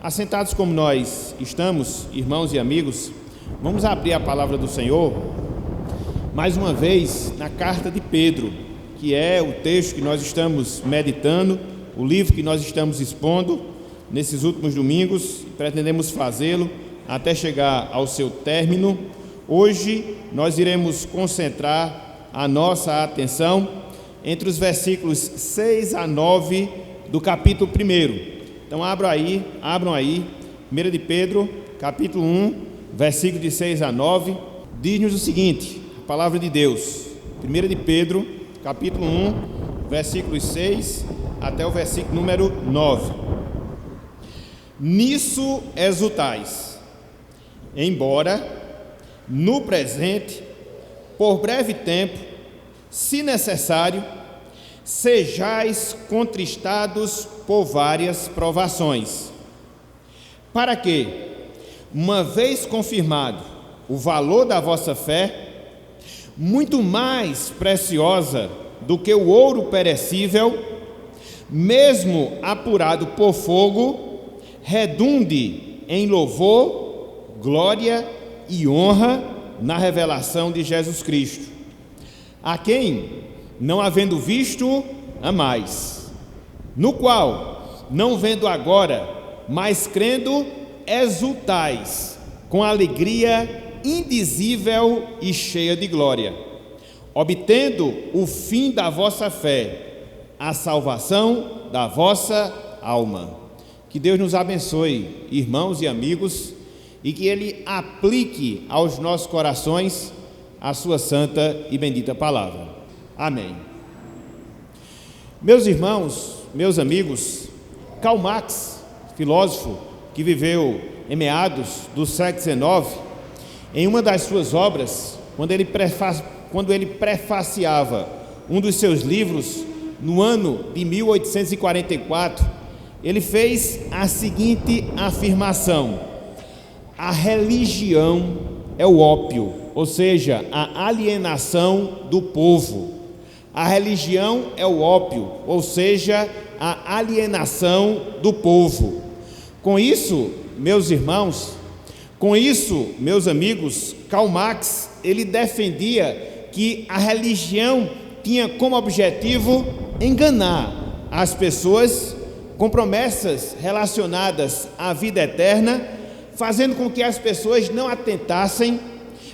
Assentados como nós estamos, irmãos e amigos, vamos abrir a palavra do Senhor, mais uma vez, na carta de Pedro, que é o texto que nós estamos meditando, o livro que nós estamos expondo nesses últimos domingos, pretendemos fazê-lo até chegar ao seu término. Hoje nós iremos concentrar a nossa atenção entre os versículos 6 a 9 do capítulo 1. Então abram aí, 1 de Pedro, capítulo 1, versículo de 6 a 9, diz-nos o seguinte, a palavra de Deus, 1 de Pedro, capítulo 1, versículos 6 até o versículo número 9. Nisso exultais, embora, no presente, por breve tempo, se necessário, sejais contristados por várias provações, para que, uma vez confirmado o valor da vossa fé, muito mais preciosa do que o ouro perecível, mesmo apurado por fogo, redunde em louvor, glória e honra na revelação de Jesus Cristo, a quem, não havendo visto, amais, no qual, não vendo agora, mas crendo, exultais, com alegria indizível e cheia de glória, obtendo o fim da vossa fé, a salvação da vossa alma. Que Deus nos abençoe, irmãos e amigos, e que Ele aplique aos nossos corações a sua santa e bendita palavra. Amém. Meus irmãos, meus amigos, Karl Marx, filósofo que viveu em meados do século XIX, em uma das suas obras, quando ele prefaciava um dos seus livros, no ano de 1844, ele fez a seguinte afirmação: a religião é o ópio, ou seja, a alienação do povo. A religião é o ópio, ou seja, a alienação do povo. Com isso, meus irmãos, com isso, meus amigos, Karl Marx, ele defendia que a religião tinha como objetivo enganar as pessoas com promessas relacionadas à vida eterna, fazendo com que as pessoas não atentassem,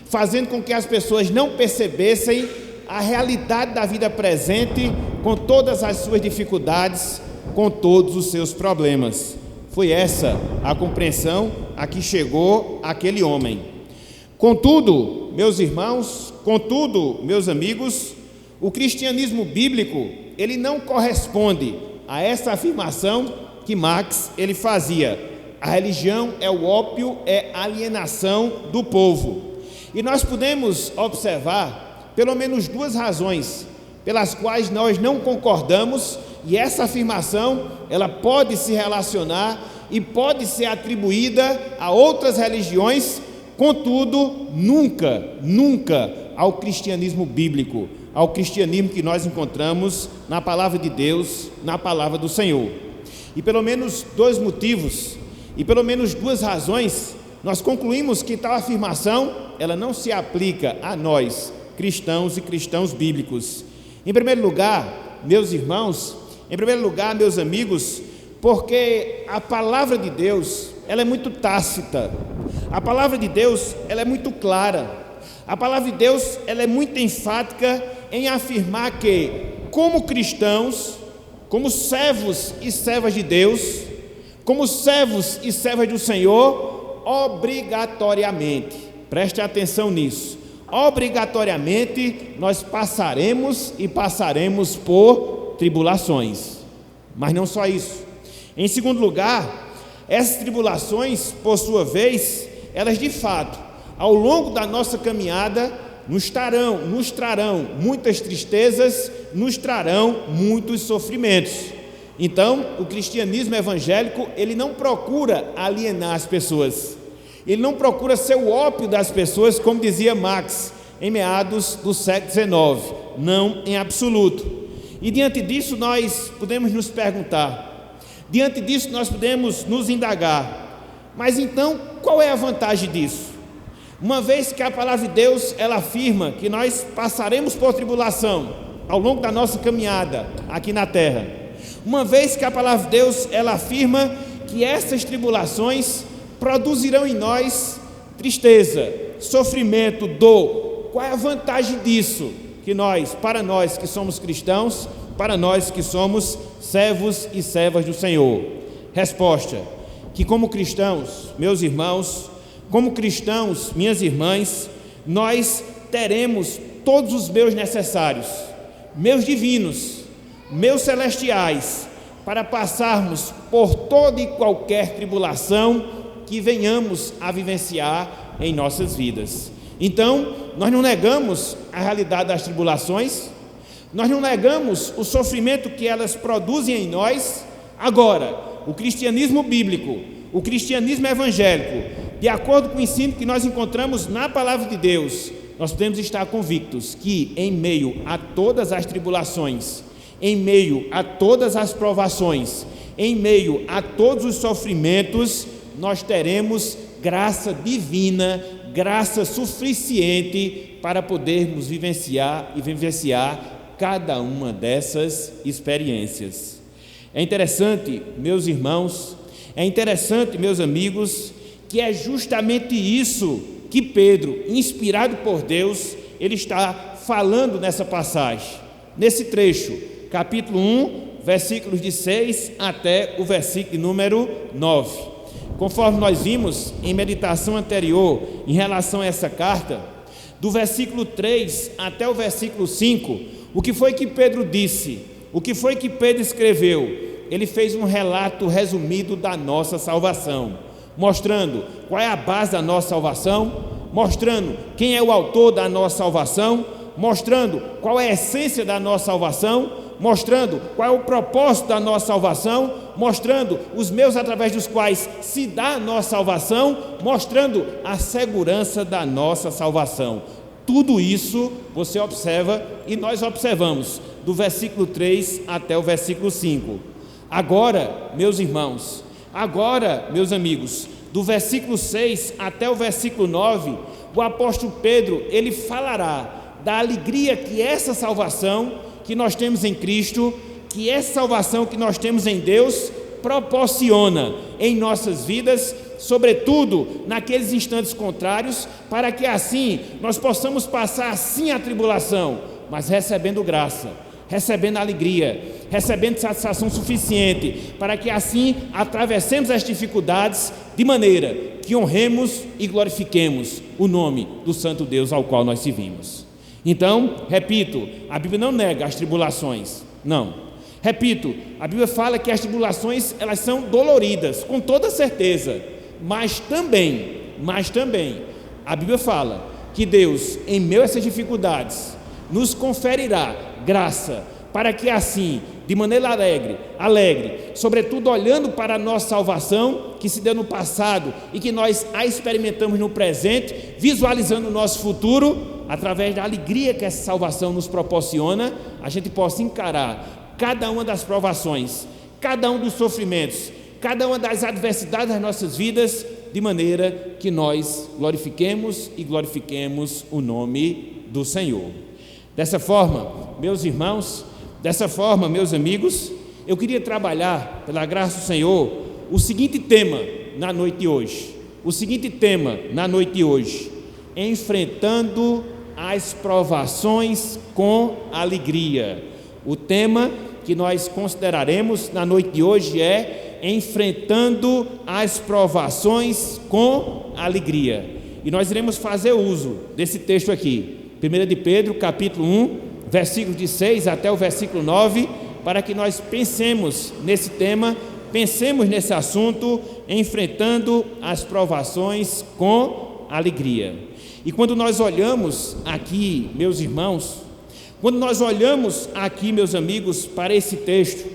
fazendo com que as pessoas não percebessem a realidade da vida presente, com todas as suas dificuldades, com todos os seus problemas. Foi essa a compreensão a que chegou aquele homem. Contudo, meus irmãos, meus amigos, o cristianismo bíblico, ele não corresponde a essa afirmação que Marx ele fazia. A religião é o ópio, é a alienação do povo. E nós podemos observar pelo menos duas razões pelas quais nós não concordamos, e essa afirmação ela pode se relacionar e pode ser atribuída a outras religiões, contudo, nunca ao cristianismo bíblico, ao cristianismo que nós encontramos na palavra de Deus, na palavra do Senhor. E pelo menos dois motivos, e pelo menos duas razões, nós concluímos que tal afirmação ela não se aplica a nós, cristãos e cristãos bíblicos. Em primeiro lugar, meus irmãos, meus amigos, porque a palavra de Deus, ela é muito tácita. A palavra de Deus, ela é muito clara. A palavra de Deus, ela é muito enfática em afirmar que, como cristãos, como servos e servas de Deus, como servos e servas do Senhor, obrigatoriamente, preste atenção nisso, obrigatoriamente nós passaremos por tribulações. Mas não só isso. Em segundo lugar, essas tribulações, por sua vez, elas de fato, ao longo da nossa caminhada, nos trarão muitas tristezas, nos trarão muitos sofrimentos. Então, o cristianismo evangélico, ele não procura alienar as pessoas. Ele não procura ser o ópio das pessoas, como dizia Marx, em meados do século XIX. Não em absoluto. E diante disso nós podemos nos perguntar: Diante disso, nós podemos nos indagar: mas então, qual é a vantagem disso? Uma vez que a palavra de Deus, ela afirma que nós passaremos por tribulação ao longo da nossa caminhada aqui na terra, uma vez que a palavra de Deus, ela afirma que essas tribulações produzirão em nós tristeza, sofrimento, dor, qual é a vantagem disso? Para nós que somos cristãos, para nós que somos servos e servas do Senhor. Resposta: que como cristãos, meus irmãos, como cristãos, minhas irmãs, nós teremos todos os meus necessários, meus divinos, meus celestiais, para passarmos por toda e qualquer tribulação que venhamos a vivenciar em nossas vidas. Então, nós não negamos a realidade das tribulações, nós não negamos o sofrimento que elas produzem em nós. Agora, o cristianismo bíblico, o cristianismo evangélico, de acordo com o ensino que nós encontramos na palavra de Deus, nós podemos estar convictos que em meio a todas as tribulações, em meio a todas as provações, em meio a todos os sofrimentos, nós teremos graça divina, graça suficiente para podermos vivenciar cada uma dessas experiências. É interessante, meus irmãos, é interessante, meus amigos, que é justamente isso que Pedro, inspirado por Deus, ele está falando nessa passagem, nesse trecho, capítulo 1, versículos de 6 até o versículo número 9. Conforme nós vimos em meditação anterior em relação a essa carta, do versículo 3 até o versículo 5, o que foi que Pedro disse? O que foi que Pedro escreveu? Ele fez um relato resumido da nossa salvação, mostrando qual é a base da nossa salvação, mostrando quem é o autor da nossa salvação, mostrando qual é a essência da nossa salvação, mostrando qual é o propósito da nossa salvação, mostrando os meios através dos quais se dá a nossa salvação, mostrando a segurança da nossa salvação. Tudo isso você observa e nós observamos do versículo 3 até o versículo 5. Agora, meus irmãos, meus amigos, do versículo 6 até o versículo 9, o apóstolo Pedro, ele falará da alegria que essa salvação que nós temos em Cristo, que essa salvação que nós temos em Deus proporciona em nossas vidas, sobretudo naqueles instantes contrários, para que assim nós possamos passar sim a tribulação, mas recebendo graça, recebendo alegria, recebendo satisfação suficiente, para que assim atravessemos as dificuldades de maneira que honremos e glorifiquemos o nome do santo Deus ao qual nós servimos. Então, repito, a Bíblia não nega as tribulações, não. Repito, a Bíblia fala que as tribulações, elas são doloridas, com toda certeza, mas também, a Bíblia fala que Deus, em meio a essas dificuldades, nos conferirá graça, para que assim, de maneira alegre, sobretudo olhando para a nossa salvação, que se deu no passado e que nós a experimentamos no presente, visualizando o nosso futuro, através da alegria que essa salvação nos proporciona, a gente possa encarar cada uma das provações, cada um dos sofrimentos, cada uma das adversidades das nossas vidas, de maneira que nós glorifiquemos o nome do Senhor. Dessa forma, meus irmãos, meus amigos, eu queria trabalhar, pela graça do Senhor, o seguinte tema na noite de hoje, enfrentando as provações com alegria. O tema que nós consideraremos na noite de hoje é enfrentando as provações com alegria. E nós iremos fazer uso desse texto aqui, 1 de Pedro, capítulo 1, versículos de 6 até o versículo 9, para que nós pensemos nesse tema, pensemos nesse assunto, enfrentando as provações com alegria. E quando nós olhamos aqui, meus irmãos, meus amigos, para esse texto,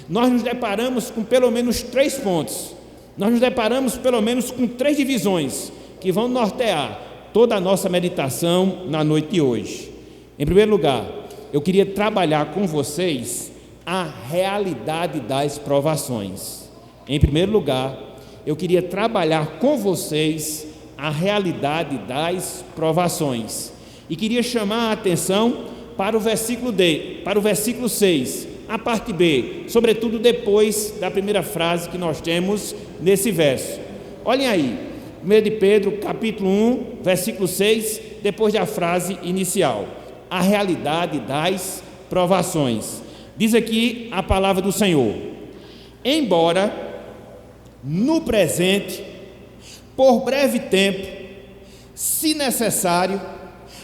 nós nos deparamos com pelo menos 3 pontos, nós nos deparamos pelo menos com 3 divisões que vão nortear toda a nossa meditação na noite de hoje. Em primeiro lugar, eu queria trabalhar com vocês a realidade das provações. Em primeiro lugar, eu queria trabalhar com vocês a realidade das provações. E queria chamar a atenção para o versículo 6, a parte B, sobretudo depois da primeira frase que nós temos nesse verso. Olhem aí, 1 de Pedro, capítulo 1, versículo 6, depois da frase inicial, a realidade das provações. Diz aqui a palavra do Senhor: embora no presente, por breve tempo, se necessário,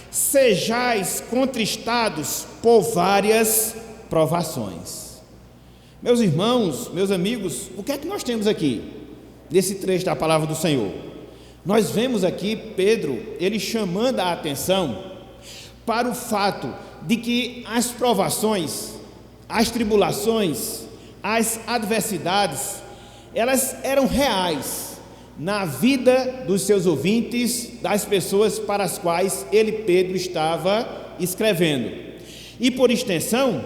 sejais contristados por várias provações. Meus irmãos, meus amigos, o que é que nós temos aqui nesse trecho da palavra do Senhor? Nós vemos aqui Pedro, ele chamando a atenção para o fato de que as provações, as tribulações, as adversidades, elas eram reais na vida dos seus ouvintes, das pessoas para as quais Pedro estava escrevendo. E por extensão,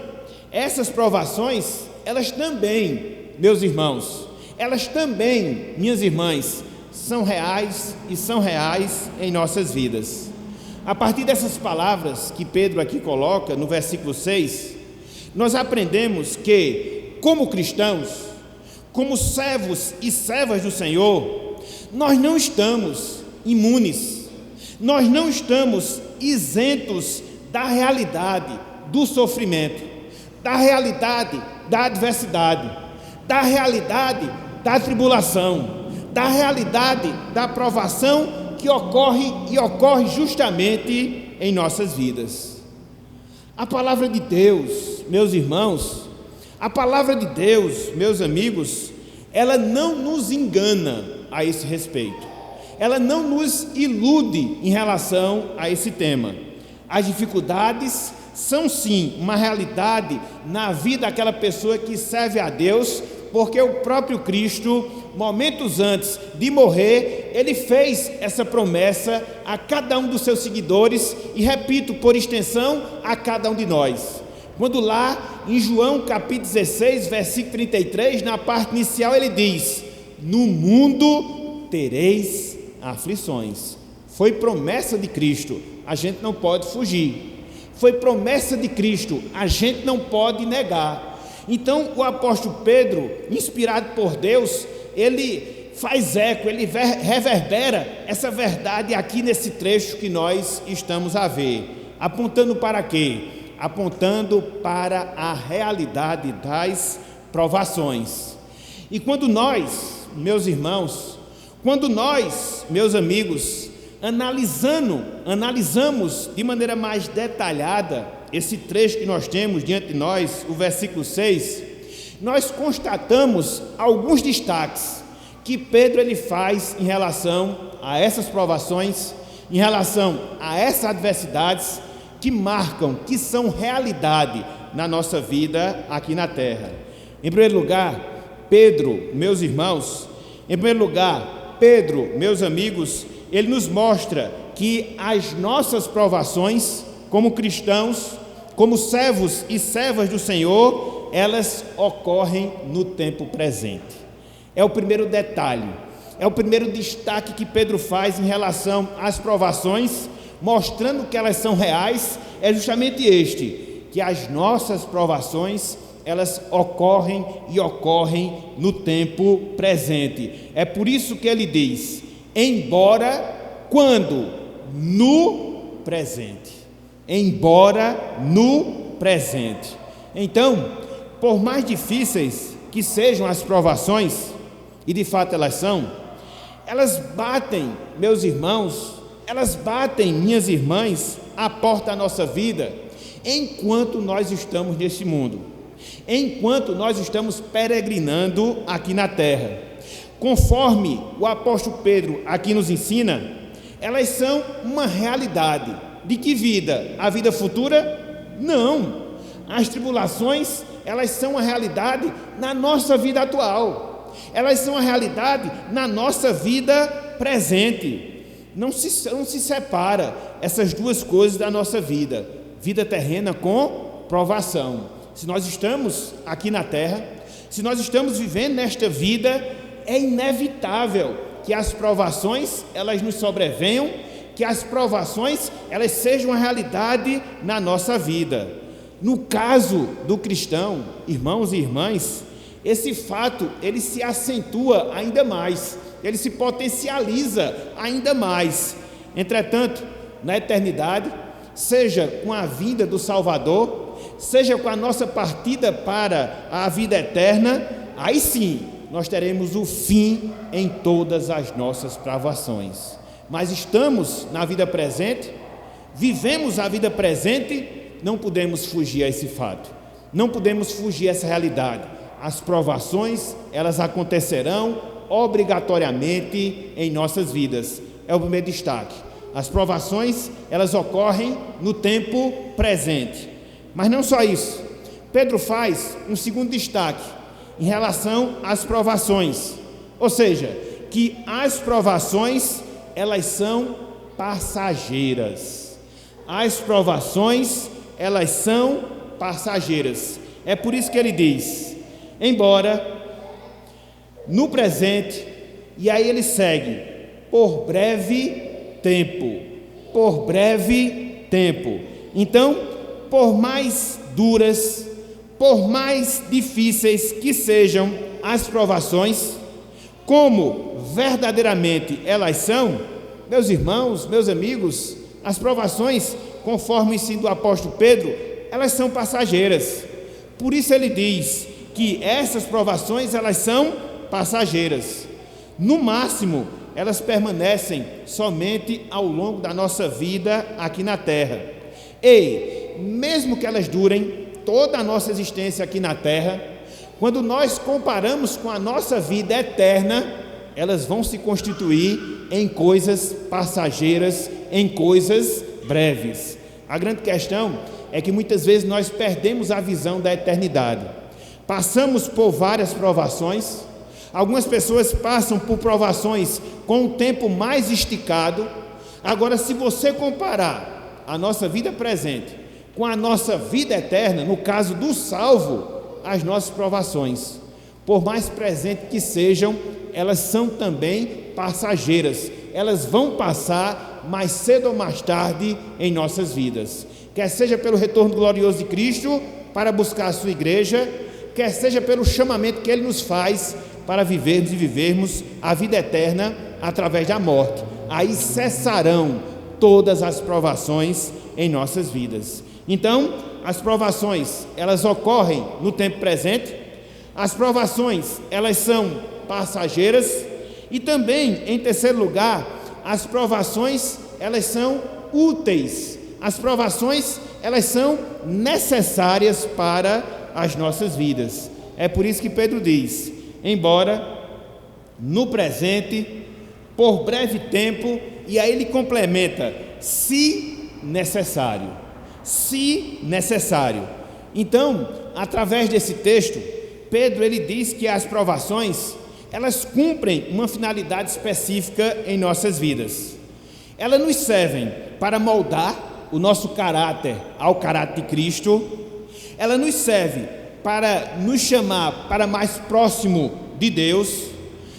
essas provações, elas também, meus irmãos, elas também, minhas irmãs, são reais e são reais em nossas vidas. A partir dessas palavras que Pedro aqui coloca no versículo 6, nós aprendemos que, como cristãos, como servos e servas do Senhor, nós não estamos imunes, nós não estamos isentos da realidade do sofrimento, da realidade da adversidade, da realidade da tribulação, da realidade da provação que ocorre justamente em nossas vidas. A palavra de Deus, meus irmãos, a palavra de Deus, meus amigos, ela não nos engana a esse respeito, ela não nos ilude em relação a esse tema. As dificuldades são sim uma realidade na vida daquela pessoa que serve a Deus, porque o próprio Cristo, momentos antes de morrer, ele fez essa promessa a cada um dos seus seguidores e, repito, por extensão, a cada um de nós. Quando lá em João capítulo 16, versículo 33, na parte inicial ele diz: no mundo tereis aflições. Foi promessa de Cristo, a gente não pode fugir. Foi promessa de Cristo, a gente não pode negar. Então o apóstolo Pedro, inspirado por Deus, ele faz eco, ele reverbera essa verdade aqui nesse trecho que nós estamos a ver. Apontando para quê? Apontando para a realidade das provações. E quando nós, meus irmãos, meus amigos, analisamos de maneira mais detalhada esse trecho que nós temos diante de nós, o versículo 6, nós constatamos alguns destaques que Pedro ele faz em relação a essas provações, em relação a essas adversidades que marcam, que são realidade na nossa vida aqui na terra. Em primeiro lugar, Pedro, meus irmãos, meus amigos, ele nos mostra que as nossas provações, como cristãos, como servos e servas do Senhor, elas ocorrem no tempo presente. É o primeiro detalhe, é o primeiro destaque que Pedro faz em relação às provações, mostrando que elas são reais, é justamente este, que as nossas provações, elas ocorrem no tempo presente. É por isso que ele diz, embora quando? No presente. Embora no presente. Então, por mais difíceis que sejam as provações, e de fato elas são, elas batem, meus irmãos, elas batem, minhas irmãs, à porta da nossa vida, enquanto nós estamos neste mundo, enquanto nós estamos peregrinando aqui na terra. Conforme o apóstolo Pedro aqui nos ensina, elas são uma realidade. De que vida? A vida futura? Não. As tribulações, elas são uma realidade na nossa vida atual. Elas são uma realidade na nossa vida presente. Não se separa essas duas coisas da nossa vida. Vida terrena com provação. Se nós estamos aqui na terra, Se nós estamos vivendo nesta vida, é inevitável que as provações, elas nos sobrevenham, que as provações, elas sejam uma realidade na nossa vida. No caso do cristão, irmãos e irmãs, esse fato, ele se acentua ainda mais, ele se potencializa ainda mais. Entretanto, na eternidade, seja com a vinda do Salvador, seja com a nossa partida para a vida eterna, aí sim, nós teremos o fim em todas as nossas provações. Mas estamos na vida presente, vivemos a vida presente, não podemos fugir a esse fato, não podemos fugir a essa realidade. As provações, elas acontecerão obrigatoriamente em nossas vidas. É o primeiro destaque. As provações, elas ocorrem no tempo presente. Mas não só isso. Pedro faz um segundo destaque em relação às provações. Ou seja, que as provações, elas são passageiras. As provações, elas são passageiras. É por isso que ele diz, embora no presente, e aí ele segue, por breve tempo. Então, por mais duras, por mais difíceis que sejam as provações, como verdadeiramente elas são, meus irmãos, meus amigos, as provações, conforme o ensino do apóstolo Pedro, elas são passageiras. Por isso ele diz que essas provações, elas são passageiras. No máximo, elas permanecem somente ao longo da nossa vida aqui na terra. E, mesmo que elas durem toda a nossa existência aqui na terra, quando nós comparamos com a nossa vida eterna, elas vão se constituir em coisas passageiras, em coisas breves. A grande questão é que muitas vezes nós perdemos a visão da eternidade. Passamos por várias provações. Algumas pessoas passam por provações com um tempo mais esticado. Agora, se você comparar a nossa vida presente com a nossa vida eterna, no caso do salvo, as nossas provações, por mais presentes que sejam, elas são também passageiras. Elas vão passar mais cedo ou mais tarde em nossas vidas. Quer seja pelo retorno glorioso de Cristo para buscar a sua igreja, quer seja pelo chamamento que Ele nos faz para vivermos e vivermos a vida eterna através da morte. Aí cessarão todas as provações em nossas vidas. Então, as provações, elas ocorrem no tempo presente. As provações, elas são passageiras. E também, em terceiro lugar, as provações, elas são úteis. As provações, elas são necessárias para as nossas vidas. É por isso que Pedro diz, embora no presente, por breve tempo, e aí ele complementa, se necessário. Se necessário. Então, através desse texto, Pedro ele diz que as provações, elas cumprem uma finalidade específica em nossas vidas. Elas nos servem para moldar o nosso caráter ao caráter de Cristo. Ela nos serve para nos chamar para mais próximo de Deus.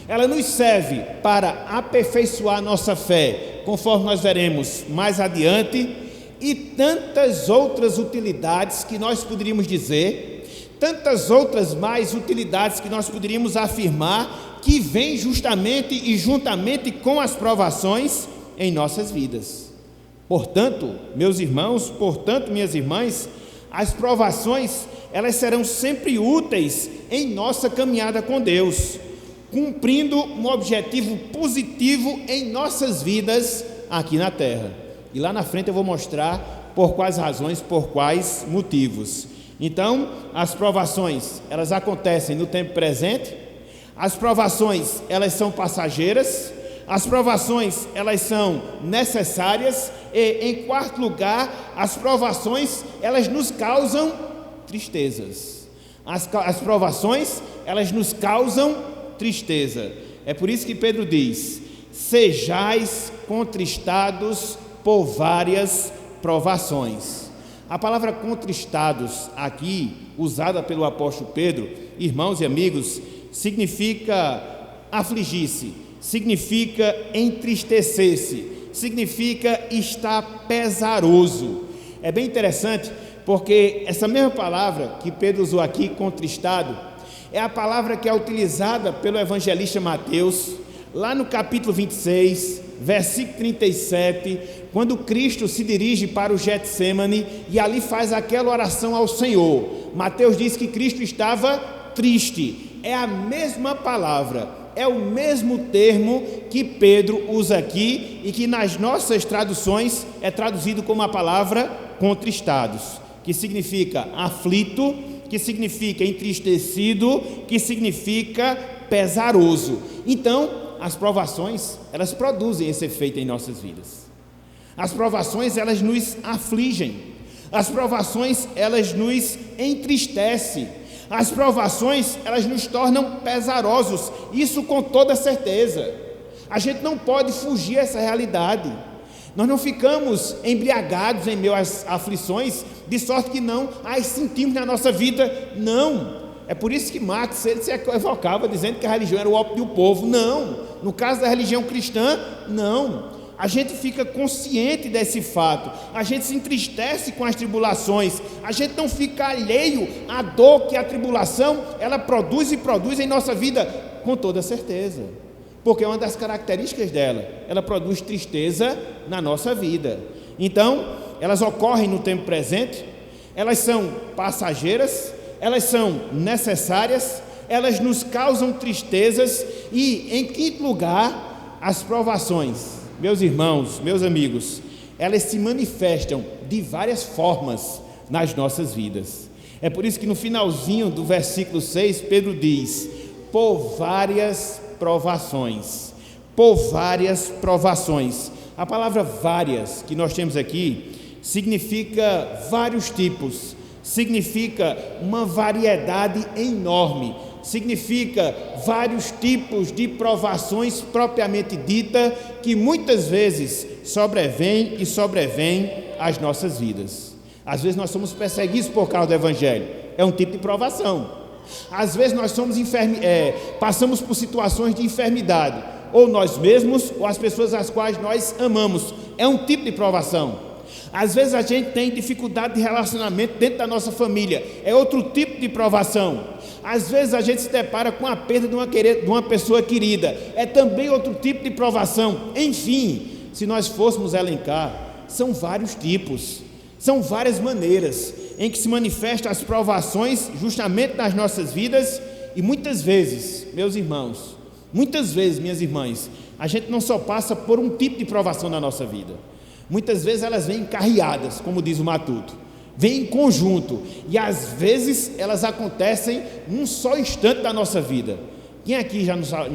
Ela nos serve para aperfeiçoar nossa fé, conforme nós veremos mais adiante, e tantas outras utilidades que nós poderíamos dizer, tantas outras mais utilidades que nós poderíamos afirmar, que vêm justamente e juntamente com as provações em nossas vidas. Portanto, meus irmãos, portanto, minhas irmãs, as provações, elas serão sempre úteis em nossa caminhada com Deus, cumprindo um objetivo positivo em nossas vidas aqui na terra. E lá na frente eu vou mostrar por quais razões, por quais motivos. Então, as provações, elas acontecem no tempo presente. As provações, elas são passageiras. As provações, elas são necessárias. E, em quarto lugar, as provações, elas nos causam tristezas. As provações, elas nos causam tristeza. É por isso que Pedro diz, sejais contristados por várias provações. A palavra contristados aqui, usada pelo apóstolo Pedro, irmãos e amigos, significa afligir-se, significa entristecer-se, significa estar pesaroso. É bem interessante, porque essa mesma palavra que Pedro usou aqui, contristado, é a palavra que é utilizada pelo evangelista Mateus, lá no capítulo 26, versículo 37, quando Cristo se dirige para o Getsêmani e ali faz aquela oração ao Senhor. Mateus diz que Cristo estava triste. É a mesma palavra, é o mesmo termo que Pedro usa aqui e que nas nossas traduções é traduzido como a palavra contristados, que significa aflito, que significa entristecido, que significa pesaroso. Então, as provações, elas produzem esse efeito em nossas vidas. As provações, elas nos afligem. As provações, elas nos entristecem. As provações, elas nos tornam pesarosos. Isso com toda certeza. A gente não pode fugir dessa realidade. Nós não ficamos embriagados em meio às aflições, de sorte que não as sentimos na nossa vida. Não. É por isso que Marx, ele se equivocava dizendo que a religião era o ópio do povo. Não. No caso da religião cristã, não. A gente fica consciente desse fato, a gente se entristece com as tribulações, a gente não fica alheio à dor que a tribulação, ela produz e produz em nossa vida, com toda certeza, porque é uma das características dela, ela produz tristeza na nossa vida. Então, elas ocorrem no tempo presente, elas são passageiras, elas são necessárias, elas nos causam tristezas e, em quinto lugar, as provações. Meus irmãos, meus amigos, elas se manifestam de várias formas nas nossas vidas. É por isso que no finalzinho do versículo 6, Pedro diz: por várias provações. Por várias provações. A palavra várias que nós temos aqui significa vários tipos, significa uma variedade enorme, significa vários tipos de provações propriamente dita, que muitas vezes sobrevêm às nossas vidas. Às vezes nós somos perseguidos por causa do Evangelho, é um tipo de provação. Às vezes nós somos passamos por situações de enfermidade, ou nós mesmos, ou as pessoas às quais nós amamos, é um tipo de provação. Às vezes a gente tem dificuldade de relacionamento dentro da nossa família, é outro tipo de provação. Às vezes a gente se depara com a perda de uma pessoa querida, é também outro tipo de provação. Enfim, se nós fôssemos elencar, são vários tipos, são várias maneiras em que se manifestam as provações justamente nas nossas vidas. E muitas vezes, meus irmãos, muitas vezes, minhas irmãs, a gente não só passa por um tipo de provação na nossa vida. Muitas vezes elas vêm carreadas, como diz o Matuto, vêm em conjunto, e às vezes elas acontecem num só instante da nossa vida. Quem aqui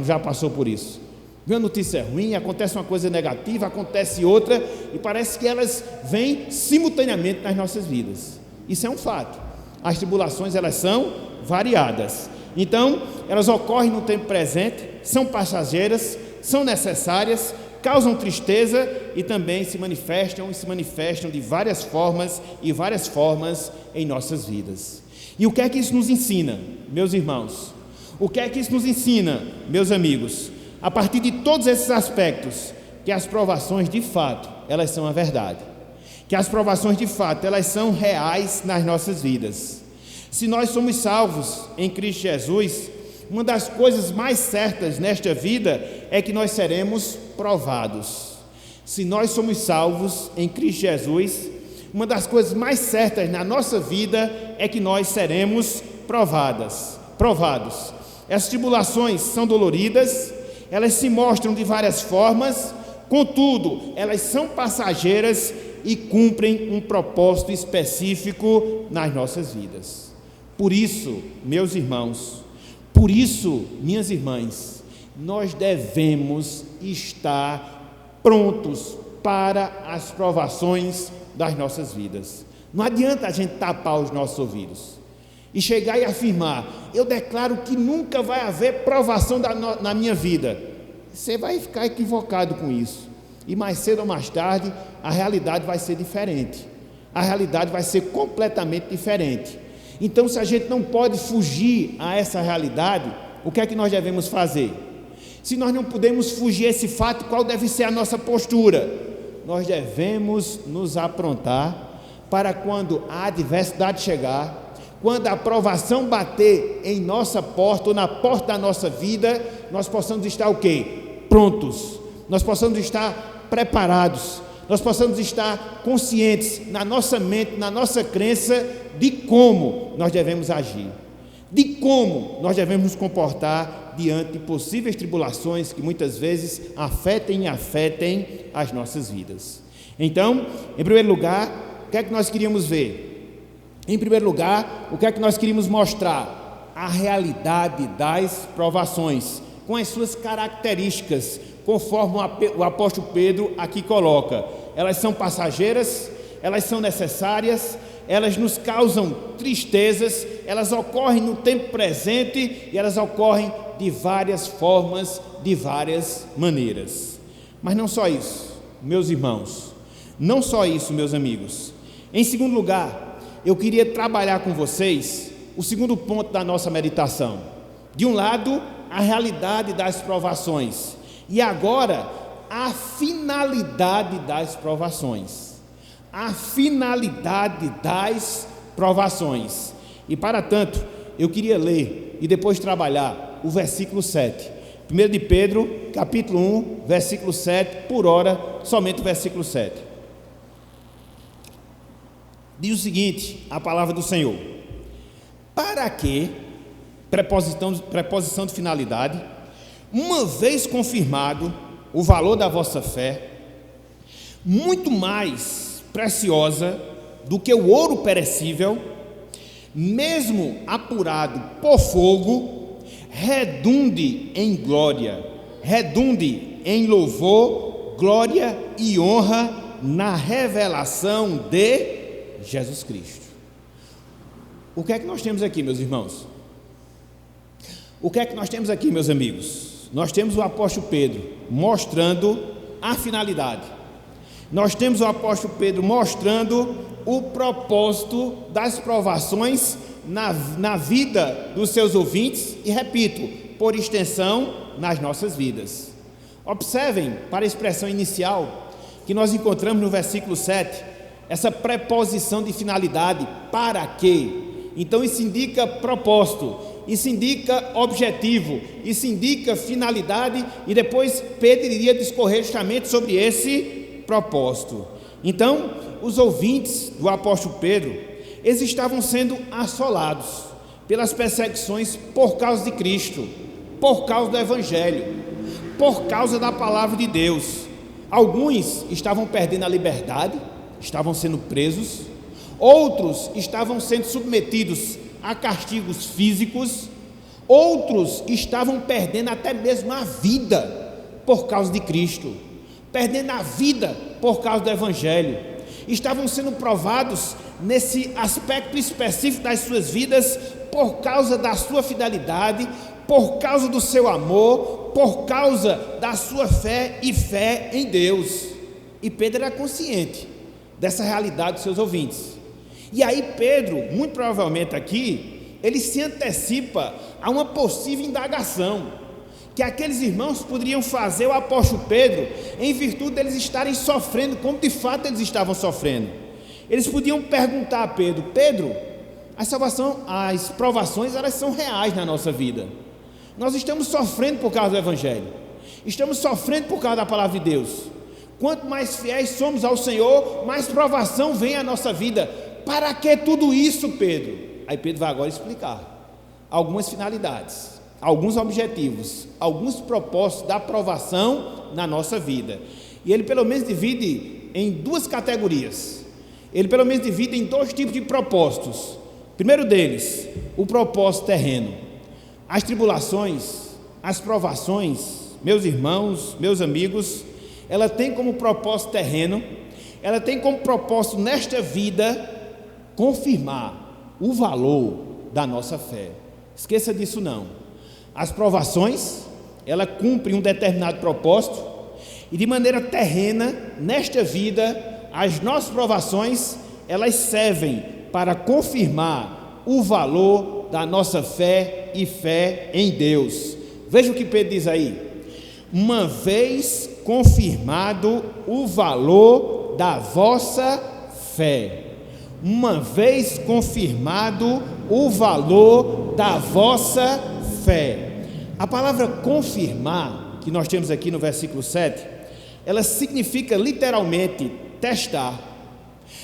já passou por isso? Vem uma notícia ruim, acontece uma coisa negativa, acontece outra, e parece que elas vêm simultaneamente nas nossas vidas. Isso é um fato. As tribulações, elas são variadas. Então, elas ocorrem no tempo presente, são passageiras, são necessárias, causam tristeza e também se manifestam de várias formas em nossas vidas. E o que é que isso nos ensina, meus irmãos? O que é que isso nos ensina, meus amigos? A partir de todos esses aspectos, que as provações de fato, elas são a verdade, que as provações de fato, elas são reais nas nossas vidas. Se nós somos salvos em Cristo Jesus, uma das coisas mais certas nesta vida é que nós seremos provados. Se nós somos salvos em Cristo Jesus, uma das coisas mais certas na nossa vida é que nós seremos provados. Essas tribulações são doloridas, elas se mostram de várias formas, contudo, elas são passageiras e cumprem um propósito específico nas nossas vidas. Por isso, meus irmãos, por isso, minhas irmãs, nós devemos estar prontos para as provações das nossas vidas. Não adianta a gente tapar os nossos ouvidos e chegar e afirmar: eu declaro que nunca vai haver provação na minha vida. Você vai ficar equivocado com isso. E mais cedo ou mais tarde, a realidade vai ser diferente. A realidade vai ser completamente diferente. Então, se a gente não pode fugir a essa realidade, o que é que nós devemos fazer? Se nós não podemos fugir a esse fato, qual deve ser a nossa postura? Nós devemos nos aprontar para quando a adversidade chegar, quando a provação bater em nossa porta ou na porta da nossa vida, nós possamos estar o quê? Prontos, nós possamos estar preparados, nós possamos estar conscientes na nossa mente, na nossa crença, de como nós devemos agir, de como nós devemos nos comportar diante de possíveis tribulações que muitas vezes afetem as nossas vidas. Então, em primeiro lugar, o que é que nós queríamos ver? Em primeiro lugar, o que é que nós queríamos mostrar? A realidade das provações, com as suas características, conforme o apóstolo Pedro aqui coloca. Elas são passageiras, elas são necessárias, elas nos causam tristezas, elas ocorrem no tempo presente e elas ocorrem de várias formas, de várias maneiras. Mas não só isso, meus irmãos, não só isso, meus amigos. Em segundo lugar, eu queria trabalhar com vocês o segundo ponto da nossa meditação. De um lado, a realidade das provações, e agora, a finalidade das provações. A finalidade das provações. E para tanto, eu queria ler e depois trabalhar o versículo 7. 1 de Pedro, capítulo 1, versículo 7, por hora, somente o versículo 7. Diz o seguinte, a palavra do Senhor: para que, preposição de finalidade, uma vez confirmado o valor da vossa fé, muito mais preciosa do que o ouro perecível, mesmo apurado por fogo, redunde em glória, redunde em louvor, glória e honra na revelação de Jesus Cristo. O que é que nós temos aqui, meus irmãos? O que é que nós temos aqui, meus amigos? Nós temos o apóstolo Pedro mostrando a finalidade. Nós temos o apóstolo Pedro mostrando o propósito das provações na vida dos seus ouvintes e, repito, por extensão, nas nossas vidas. Observem, para a expressão inicial, que nós encontramos no versículo 7, essa preposição de finalidade, para quê? Então isso indica propósito, isso indica objetivo, isso indica finalidade, e depois Pedro iria discorrer justamente sobre esse propósito. Então, os ouvintes do apóstolo Pedro, eles estavam sendo assolados pelas perseguições por causa de Cristo, por causa do Evangelho, por causa da palavra de Deus. Alguns estavam perdendo a liberdade, estavam sendo presos, outros estavam sendo submetidos a castigos físicos, outros estavam perdendo até mesmo a vida por causa de Cristo, perdendo a vida por causa do Evangelho, estavam sendo provados nesse aspecto específico das suas vidas por causa da sua fidelidade, por causa do seu amor, por causa da sua fé e fé em Deus. E Pedro era consciente dessa realidade dos seus ouvintes. E aí Pedro, muito provavelmente aqui, ele se antecipa a uma possível indagação que aqueles irmãos poderiam fazer ao apóstolo Pedro, em virtude deles estarem sofrendo, como de fato eles estavam sofrendo. Eles podiam perguntar a Pedro: Pedro, as provações, elas são reais na nossa vida. Nós estamos sofrendo por causa do Evangelho, estamos sofrendo por causa da palavra de Deus. Quanto mais fiéis somos ao Senhor, mais provação vem à nossa vida. Para que tudo isso, Pedro? Aí Pedro vai agora explicar algumas finalidades, alguns objetivos, alguns propósitos da aprovação na nossa vida. E ele pelo menos divide em duas categorias. Ele pelo menos divide em dois tipos de propósitos. Primeiro deles, o propósito terreno. As tribulações, as provações, meus irmãos, meus amigos, ela tem como propósito terreno, ela tem como propósito nesta vida confirmar o valor da nossa fé. Esqueça disso não. As provações, ela cumpre um determinado propósito, e de maneira terrena, nesta vida, as nossas provações, elas servem para confirmar o valor da nossa fé e fé em Deus. Veja o que Pedro diz aí: uma vez confirmado o valor da vossa fé. Uma vez confirmado o valor da vossa fé. A palavra confirmar, que nós temos aqui no versículo 7, ela significa literalmente testar.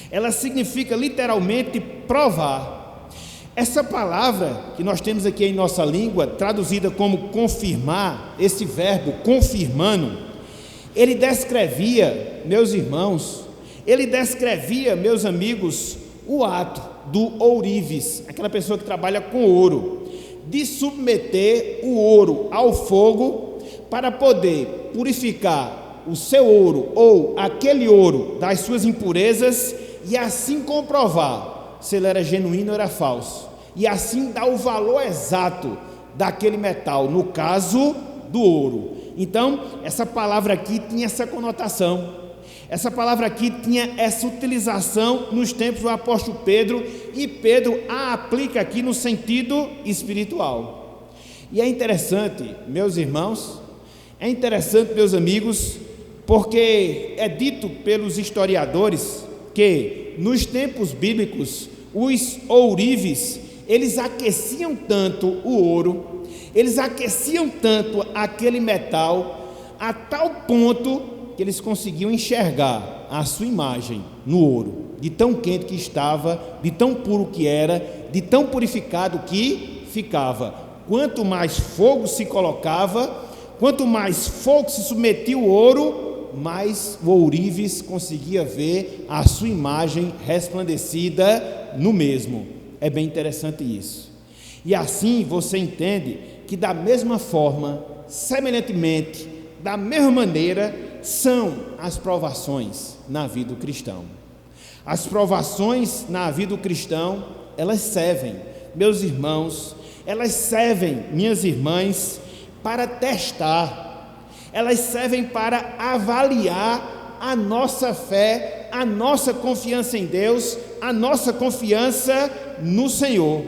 Ela significa literalmente provar. Essa palavra que nós temos aqui em nossa língua, traduzida como confirmar, esse verbo confirmando, ele descrevia, meus irmãos, meus amigos, o ato do ourives, aquela pessoa que trabalha com ouro, de submeter o ouro ao fogo para poder purificar o seu ouro ou aquele ouro das suas impurezas e assim comprovar se ele era genuíno ou era falso, e assim dar o valor exato daquele metal, no caso do ouro. Então, essa palavra aqui tinha essa conotação. Essa palavra aqui tinha essa utilização nos tempos do apóstolo Pedro, e Pedro a aplica aqui no sentido espiritual. E é interessante, meus irmãos, meus amigos, porque é dito pelos historiadores que nos tempos bíblicos os ourives, eles aqueciam tanto o ouro, eles aqueciam tanto aquele metal, a tal ponto que eles conseguiam enxergar a sua imagem no ouro, de tão quente que estava, de tão puro que era, de tão purificado que ficava. Quanto mais fogo se colocava, quanto mais fogo se submetia o ouro, mais o ourives conseguia ver a sua imagem resplandecida no mesmo. É bem interessante isso. E assim você entende que da mesma forma, semelhantemente, da mesma maneira, são as provações na vida do cristão. As provações na vida do cristão, elas servem, meus irmãos, elas servem, minhas irmãs, para testar, elas servem para avaliar a nossa fé, a nossa confiança em Deus, a nossa confiança no Senhor.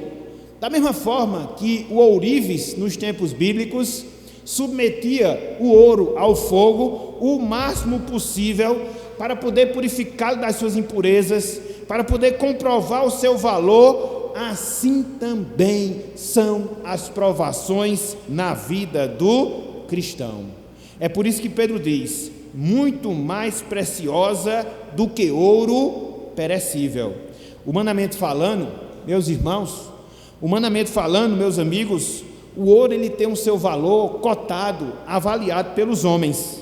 Da mesma forma que o ourives nos tempos bíblicos submetia o ouro ao fogo o máximo possível para poder purificá-lo das suas impurezas, para poder comprovar o seu valor, assim também são as provações na vida do cristão. É por isso que Pedro diz: muito mais preciosa do que ouro perecível. Humanamente falando, meus irmãos, meus amigos, o ouro ele tem o seu valor cotado, avaliado pelos homens.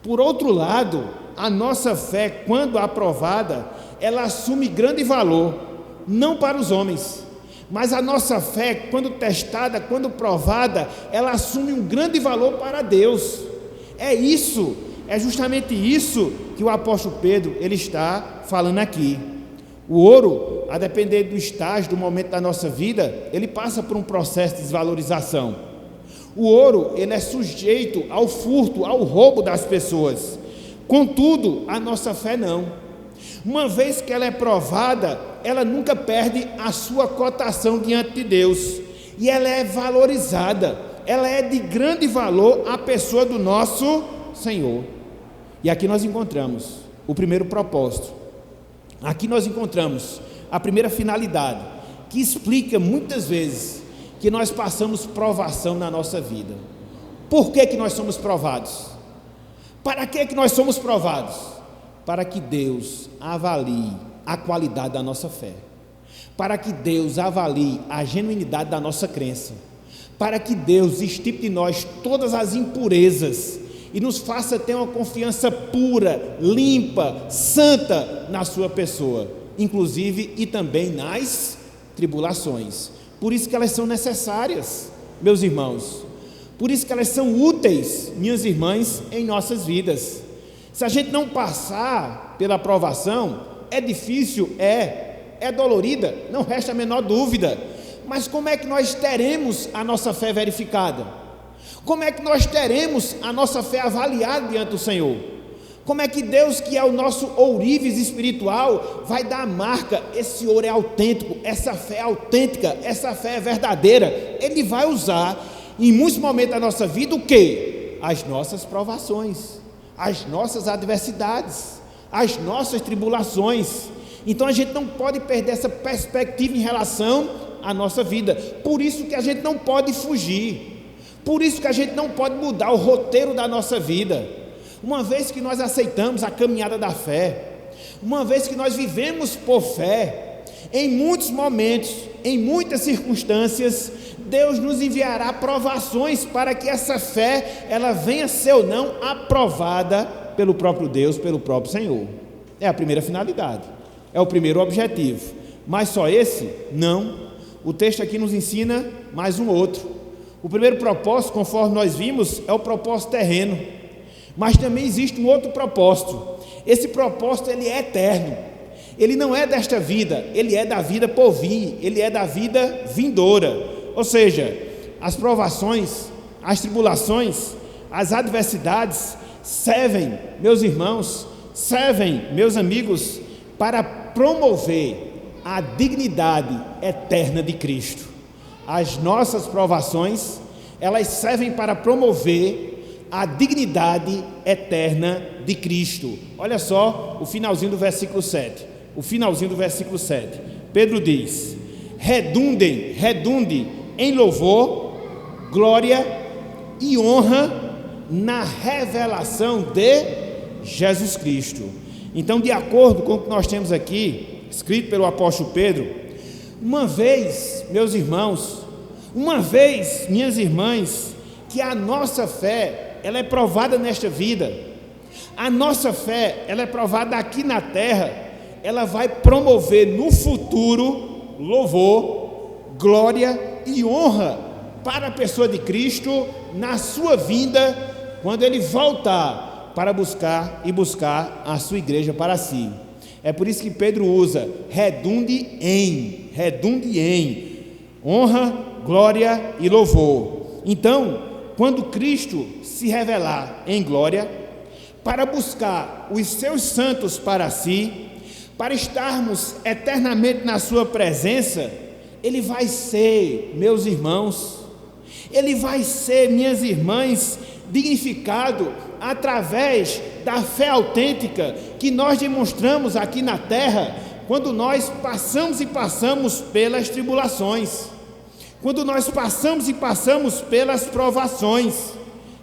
Por outro lado, a nossa fé, quando aprovada, ela assume grande valor, não para os homens, mas a nossa fé, quando testada, quando provada, ela assume um grande valor para Deus. É justamente isso que o apóstolo Pedro ele está falando aqui. O ouro, a depender do estágio, do momento da nossa vida, ele passa por um processo de desvalorização. O ouro, ele é sujeito ao furto, ao roubo das pessoas. Contudo, a nossa fé não. Uma vez que ela é provada, ela nunca perde a sua cotação diante de Deus. E ela é valorizada, ela é de grande valor à pessoa do nosso Senhor. E aqui nós encontramos o primeiro propósito. Aqui nós encontramos a primeira finalidade, que explica muitas vezes que nós passamos provação na nossa vida. Por que nós somos provados? Para que nós somos provados? Para que Deus avalie a qualidade da nossa fé, para que Deus avalie a genuinidade da nossa crença, para que Deus extirpe de nós todas as impurezas e nos faça ter uma confiança pura, limpa, santa na sua pessoa, inclusive e também nas tribulações. Por isso que elas são necessárias, meus irmãos, por isso que elas são úteis, minhas irmãs, em nossas vidas. Se a gente não passar pela aprovação, é difícil, é dolorida, não resta a menor dúvida, mas como é que nós teremos a nossa fé verificada? Como é que nós teremos a nossa fé avaliada diante do Senhor? Como é que Deus, que é o nosso ourives espiritual, vai dar a marca? Esse ouro é autêntico, essa fé é autêntica, essa fé é verdadeira. Ele vai usar em muitos momentos da nossa vida o quê? As nossas provações, as nossas adversidades, as nossas tribulações. Então a gente não pode perder essa perspectiva em relação à nossa vida. Por isso que a gente não pode fugir, por isso que a gente não pode mudar o roteiro da nossa vida. Uma vez que nós aceitamos a caminhada da fé, uma vez que nós vivemos por fé, em muitos momentos, em muitas circunstâncias, Deus nos enviará provações para que essa fé, ela venha a ser ou não aprovada pelo próprio Deus, pelo próprio Senhor. É a primeira finalidade, é o primeiro objetivo. Mas só esse? Não. O texto aqui nos ensina mais um outro. O primeiro propósito, conforme nós vimos, é o propósito terreno. Mas também existe um outro propósito. Esse propósito, ele é eterno. Ele não é desta vida, ele é da vida por vir, ele é da vida vindoura. Ou seja, as provações, as tribulações, as adversidades servem, meus irmãos, servem, meus amigos, para promover a dignidade eterna de Cristo. As nossas provações, elas servem para promover a dignidade eterna de Cristo. Olha só o finalzinho do versículo 7. O finalzinho do versículo 7. Pedro diz: redunde em louvor, glória e honra na revelação de Jesus Cristo. Então, de acordo com o que nós temos aqui, escrito pelo apóstolo Pedro, uma vez, meus irmãos, uma vez, minhas irmãs, que a nossa fé, ela é provada nesta vida, a nossa fé, ela é provada aqui na terra, ela vai promover no futuro louvor, glória e honra para a pessoa de Cristo na sua vinda, quando ele voltar para buscar a sua igreja para si. É por isso que Pedro usa redunde em honra, glória e louvor. Então, quando Cristo se revelar em glória, para buscar os seus santos para si, para estarmos eternamente na sua presença, ele vai ser, meus irmãos, ele vai ser, minhas irmãs, dignificado através da fé autêntica que nós demonstramos aqui na terra, quando nós passamos pelas tribulações, quando nós passamos pelas provações.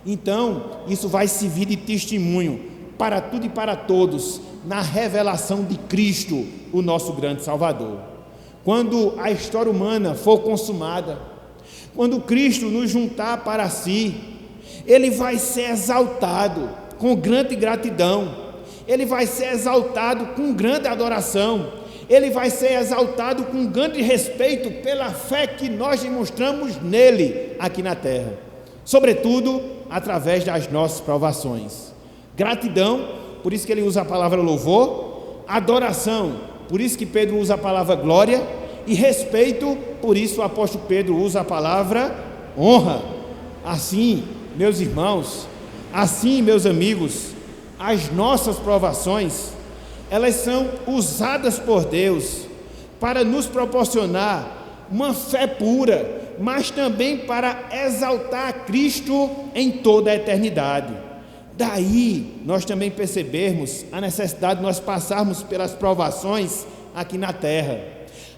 Então, isso vai servir de testemunho para tudo e para todos, na revelação de Cristo, o nosso grande Salvador. Quando a história humana for consumada, quando Cristo nos juntar para si, ele vai ser exaltado com grande gratidão, ele vai ser exaltado com grande adoração, ele vai ser exaltado com grande respeito pela fé que nós demonstramos nele aqui na terra, sobretudo através das nossas provações. Gratidão, por isso que ele usa a palavra louvor, adoração, por isso que Pedro usa a palavra glória, e respeito, por isso o apóstolo Pedro usa a palavra honra. Assim, meus irmãos, assim, meus amigos, as nossas provações, elas são usadas por Deus para nos proporcionar uma fé pura, mas também para exaltar Cristo em toda a eternidade. Daí nós também percebermos a necessidade de nós passarmos pelas provações aqui na terra.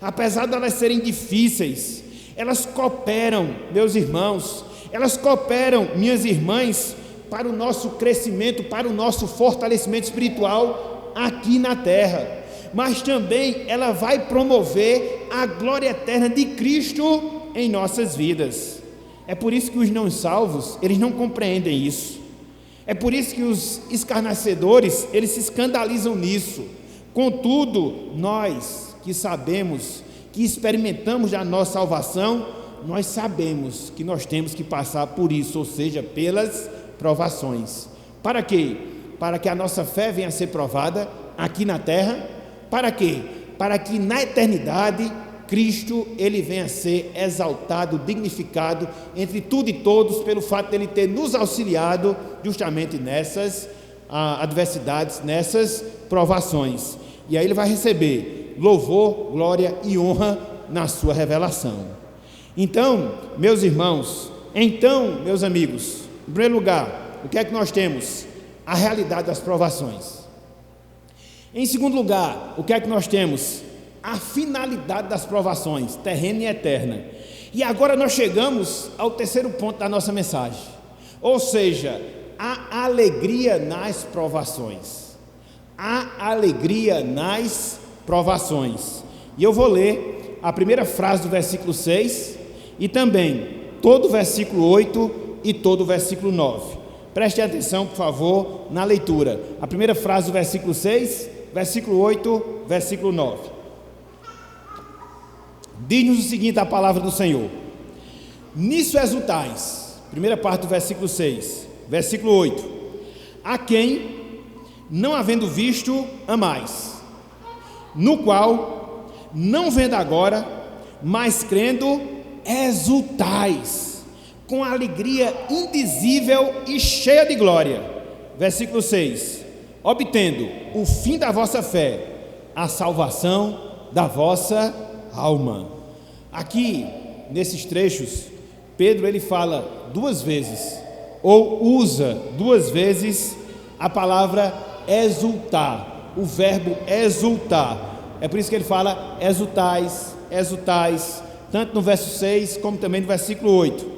Apesar de elas serem difíceis, elas cooperam, meus irmãos, elas cooperam, minhas irmãs, para o nosso crescimento, para o nosso fortalecimento espiritual aqui na terra, mas também ela vai promover a glória eterna de Cristo em nossas vidas. É por isso que os não salvos, eles não compreendem isso. É por isso que os escarnecedores, eles se escandalizam nisso. Contudo, nós que sabemos, que experimentamos a nossa salvação, nós sabemos que nós temos que passar por isso, ou seja, pelas provações. Para quê? Para que a nossa fé venha a ser provada aqui na terra. Para quê? Para que na eternidade Cristo, ele venha a ser exaltado, dignificado entre tudo e todos, pelo fato de ele ter nos auxiliado justamente nessas adversidades, nessas provações. E aí ele vai receber louvor, glória e honra na sua revelação. Então, meus irmãos, meus amigos, em primeiro lugar, o que é que nós temos? A realidade das provações. Em segundo lugar, o que é que nós temos? A finalidade das provações, terrena e eterna. E agora nós chegamos ao terceiro ponto da nossa mensagem, ou seja, a alegria nas provações. A alegria nas provações. E eu vou ler a primeira frase do versículo 6 e também todo o versículo 8 e todo o versículo 9. Prestem atenção, por favor, na leitura. A primeira frase do versículo 6, versículo 8, versículo 9. Diz-nos o seguinte, a palavra do Senhor: nisso exultais, primeira parte do versículo 6, versículo 8: a quem, não havendo visto, amais, no qual, não vendo agora, mas crendo, exultais, com alegria indizível e cheia de glória. Versículo 6: obtendo o fim da vossa fé, a salvação da vossa alma. Aqui, nesses trechos, Pedro ele fala duas vezes, ou usa duas vezes a palavra exultar, o verbo exultar. É por isso que ele fala exultais, exultais, tanto no verso 6 como também no versículo 8.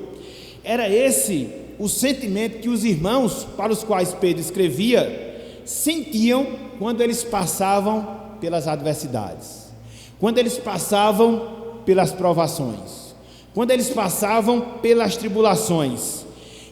Era esse o sentimento que os irmãos para os quais Pedro escrevia sentiam quando eles passavam pelas adversidades, quando eles passavam pelas provações, quando eles passavam pelas tribulações.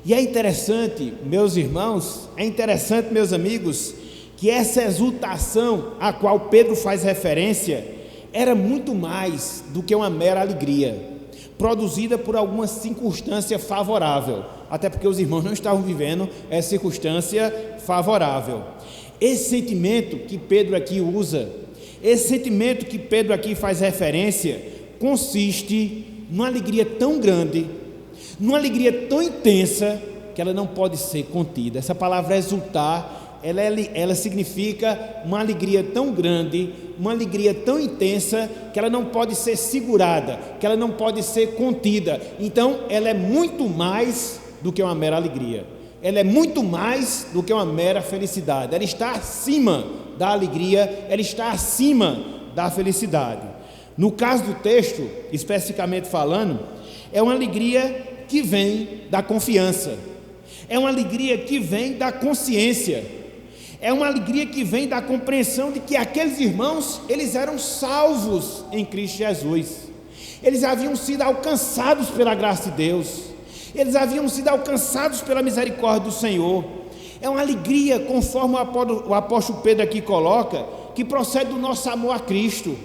E é interessante, meus irmãos, é interessante, meus amigos, que essa exultação a qual Pedro faz referência era muito mais do que uma mera alegria, produzida por alguma circunstância favorável, até porque os irmãos não estavam vivendo essa circunstância favorável. Esse sentimento que Pedro aqui usa, esse sentimento que Pedro aqui faz referência, consiste numa alegria tão grande, numa alegria tão intensa, que ela não pode ser contida. Essa palavra exultar, ela significa uma alegria tão grande, uma alegria tão intensa, que ela não pode ser segurada, que ela não pode ser contida. Então ela é muito mais do que uma mera alegria, ela é muito mais do que uma mera felicidade, ela está acima da alegria, ela está acima da felicidade. No caso do texto, especificamente falando, é uma alegria que vem da confiança, é uma alegria que vem da consciência, é uma alegria que vem da compreensão de que aqueles irmãos, eles eram salvos em Cristo Jesus, eles haviam sido alcançados pela graça de Deus, eles haviam sido alcançados pela misericórdia do Senhor. É uma alegria, conforme o apóstolo Pedro aqui coloca, que procede do nosso amor a Cristo,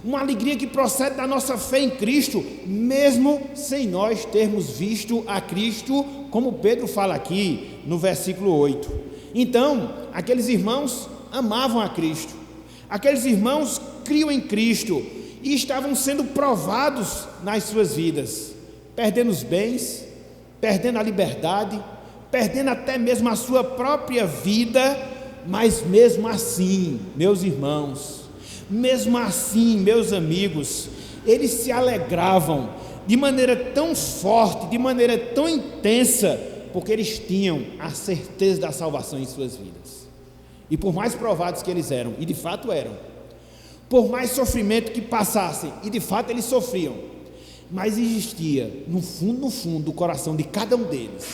uma alegria que procede da nossa fé em Cristo, mesmo sem nós termos visto a Cristo, como Pedro fala aqui no versículo 8. Então, aqueles irmãos amavam a Cristo, aqueles irmãos criam em Cristo e estavam sendo provados nas suas vidas, perdendo os bens, perdendo a liberdade, perdendo até mesmo a sua própria vida, mas mesmo assim, meus irmãos, mesmo assim, meus amigos, eles se alegravam de maneira tão forte, de maneira tão intensa, porque eles tinham a certeza da salvação em suas vidas. E por mais provados que eles eram, e de fato eram, por mais sofrimento que passassem, e de fato eles sofriam, mas existia no fundo do coração de cada um deles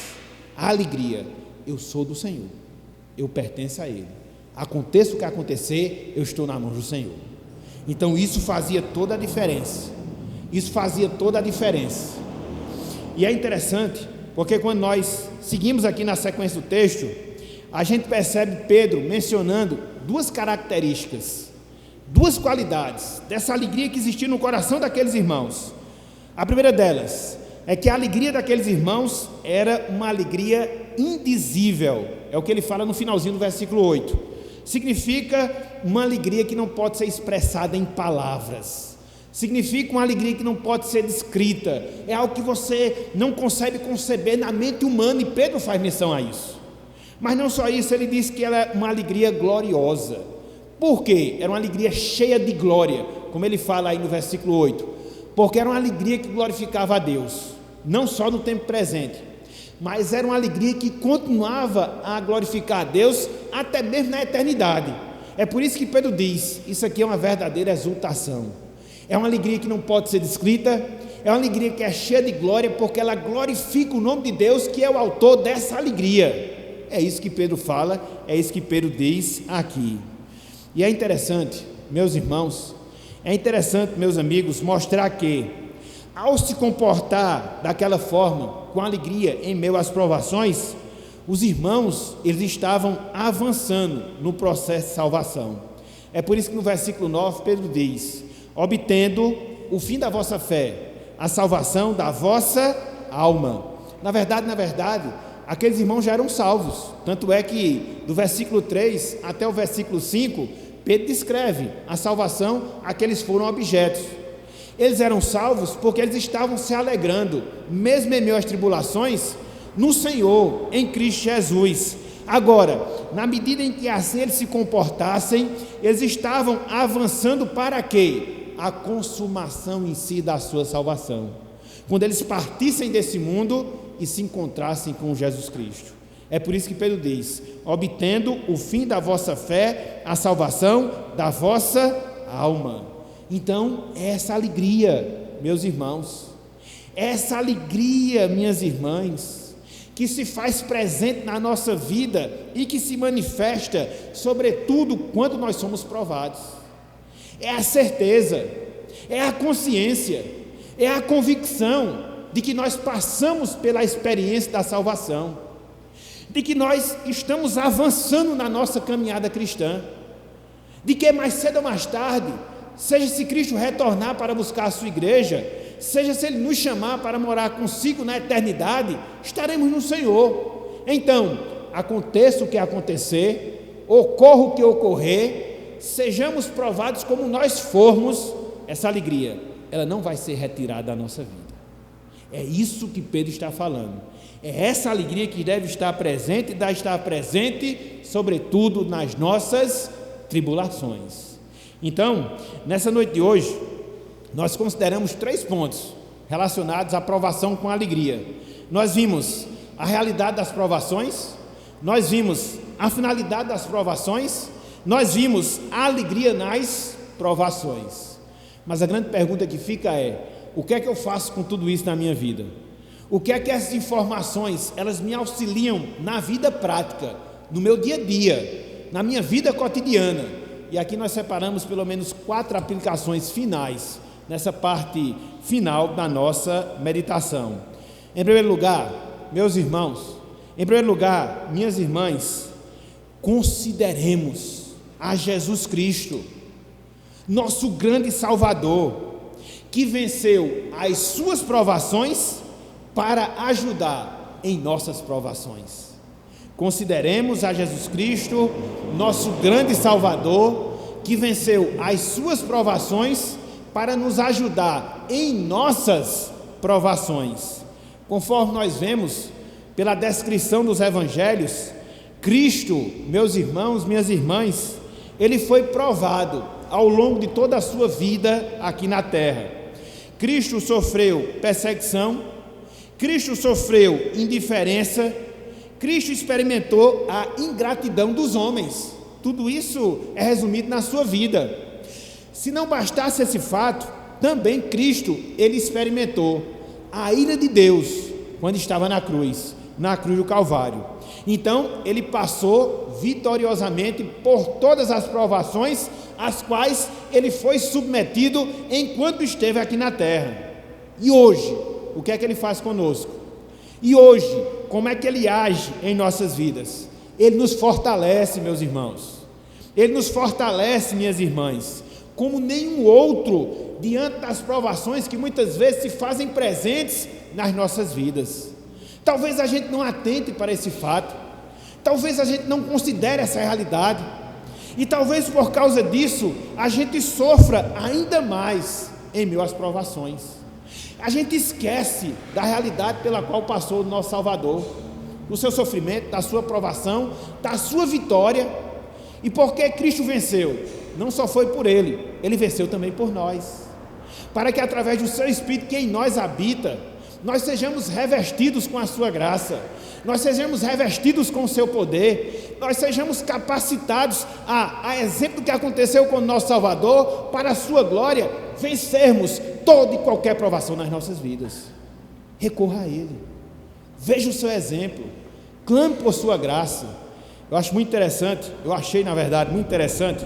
a alegria: eu sou do Senhor, eu pertenço a Ele, aconteça o que acontecer, eu estou na mão do Senhor. Então isso fazia toda a diferença, isso fazia toda a diferença. E é interessante, porque quando nós seguimos aqui na sequência do texto, a gente percebe Pedro mencionando duas características, duas qualidades dessa alegria que existia no coração daqueles irmãos. A primeira delas é que a alegria daqueles irmãos era uma alegria indizível, é o que ele fala no finalzinho do versículo 8. Significa uma alegria que não pode ser expressada em palavras, significa uma alegria que não pode ser descrita, é algo que você não consegue conceber na mente humana, e Pedro faz menção a isso. Mas não só isso, ele diz que ela é uma alegria gloriosa. Por quê? Era uma alegria cheia de glória, como ele fala aí no versículo 8. Porque era uma alegria que glorificava a Deus, não só no tempo presente, mas era uma alegria que continuava a glorificar a Deus até mesmo na eternidade. É por isso que Pedro diz, isso aqui é uma verdadeira exultação. É uma alegria que não pode ser descrita, é uma alegria que é cheia de glória, porque ela glorifica o nome de Deus, que é o autor dessa alegria. É isso que Pedro fala, é isso que Pedro diz aqui. E é interessante, meus irmãos, é interessante, meus amigos, mostrar que, ao se comportar daquela forma, com alegria em meio às provações, os irmãos, eles estavam avançando no processo de salvação. É por isso que no versículo 9 Pedro diz: obtendo o fim da vossa fé, a salvação da vossa alma. Na verdade, aqueles irmãos já eram salvos, tanto é que do versículo 3 até o versículo 5, Pedro descreve a salvação a que eles foram objetos. Eles eram salvos porque eles estavam se alegrando, mesmo em meio às tribulações, no Senhor, em Cristo Jesus. Agora, na medida em que assim eles se comportassem, eles estavam avançando para quê? A consumação em si da sua salvação. Quando eles partissem desse mundo e se encontrassem com Jesus Cristo. É por isso que Pedro diz: obtendo o fim da vossa fé, a salvação da vossa alma. Então, essa alegria, meus irmãos, essa alegria, minhas irmãs, que se faz presente na nossa vida e que se manifesta, sobretudo, quando nós somos provados. É a certeza, é a consciência, é a convicção de que nós passamos pela experiência da salvação, de que nós estamos avançando na nossa caminhada cristã, de que mais cedo ou mais tarde, seja se Cristo retornar para buscar a sua igreja, seja se Ele nos chamar para morar consigo na eternidade, estaremos no Senhor. Então, aconteça o que acontecer, ocorra o que ocorrer, sejamos provados como nós formos, essa alegria, ela não vai ser retirada da nossa vida. É isso que Pedro está falando. É essa alegria que deve estar presente e deve estar presente, sobretudo, nas nossas tribulações. Então, nessa noite de hoje, nós consideramos 3 pontos relacionados à provação com alegria. Nós vimos a realidade das provações, nós vimos a finalidade das provações, nós vimos a alegria nas provações. Mas a grande pergunta que fica é: o que é que eu faço com tudo isso na minha vida? O que é que essas informações, elas me auxiliam na vida prática, no meu dia a dia, na minha vida cotidiana? E aqui nós separamos pelo menos 4 aplicações finais, nessa parte final da nossa meditação. Em primeiro lugar, meus irmãos, em primeiro lugar, minhas irmãs, consideremos a Jesus Cristo, nosso grande Salvador, que venceu as suas provações para ajudar em nossas provações. Consideremos a Jesus Cristo, nosso grande Salvador, que venceu as suas provações para nos ajudar em nossas provações. Conforme nós vemos pela descrição dos evangelhos, Cristo, meus irmãos, minhas irmãs, ele foi provado ao longo de toda a sua vida aqui na terra. Cristo sofreu perseguição, Cristo sofreu indiferença, Cristo experimentou a ingratidão dos homens. Tudo isso é resumido na sua vida. Se não bastasse esse fato, também Cristo, ele experimentou a ira de Deus quando estava na cruz do Calvário. Então, ele passou vitoriosamente por todas as provações às quais ele foi submetido enquanto esteve aqui na terra. E hoje, o que é que ele faz conosco? E hoje, como é que ele age em nossas vidas? Ele nos fortalece, meus irmãos. Ele nos fortalece, minhas irmãs, como nenhum outro, diante das provações que muitas vezes se fazem presentes nas nossas vidas. Talvez a gente não atente para esse fato, talvez a gente não considere essa realidade, e talvez por causa disso a gente sofra ainda mais em meio às provações. A gente esquece da realidade pela qual passou o nosso Salvador, do seu sofrimento, da sua provação, da sua vitória. E porque Cristo venceu, não só foi por ele, ele venceu também por nós, para que através do seu Espírito que em nós habita, nós sejamos revestidos com a sua graça, nós sejamos revestidos com o seu poder, nós sejamos capacitados a exemplo do que aconteceu com o nosso Salvador, para a sua glória, vencermos toda e qualquer provação nas nossas vidas. Recorra a Ele, veja o seu exemplo, clame por sua graça. Eu acho muito interessante, eu achei na verdade muito interessante,